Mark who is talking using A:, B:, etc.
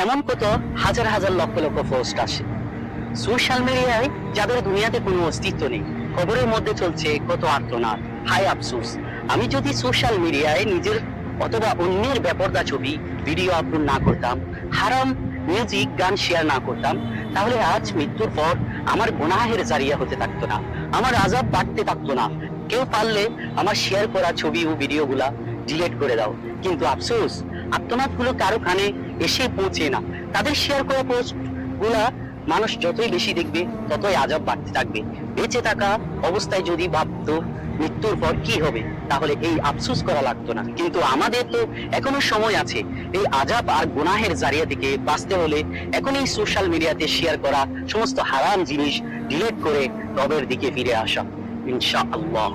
A: এমন কত হাজার হাজার লক্ষ লক্ষ পোস্ট আসে সোশ্যাল মিডিয়ায়, যাদের দুনিয়াতে কোনো অস্তিত্ব নেই। খবরের মধ্যে চলছে কত আর্তনাদ, হায় আফসোস। আমি যদি সোশ্যাল মিডিয়ায় নিজের অথবা অন্যের বেপরদা ছবি ভিডিও আপলোড না করতাম, হারাম মিউজিক গান শেয়ার না করতাম, তাহলে আজ মৃত্যুর পর আমার গুনাহের জারিয়া হতে থাকতো না, আমার আযাব বাড়তে থাকতো না। কেউ পারলে আমার শেয়ার করা ছবি ও ভিডিওগুলা ডিলিট করে দাও, কিন্তু আফসোস আর্তনাদ গুলো কারো কানে এসে পৌঁছে না। তাদের শেয়ার করা পোস্ট গুলা মানুষ যতই বেশি দেখবে ততই আযাব বাড়তে থাকবে। বেঁচে থাকা অবস্থায় যদি ভাবতো মৃত্যুর পর কি হবে, তাহলে এই আফসোস করা লাগতো না। কিন্তু আমাদের তো এখনো সময় আছে এই আযাব আর গুনাহের জারিয়া থেকে বাঁচতে হলে এখন এই সোশ্যাল মিডিয়াতে শেয়ার করা সমস্ত হারাম জিনিস ডিলিট করে রবের দিকে ফিরে আসা, ইনশাআল্লাহ।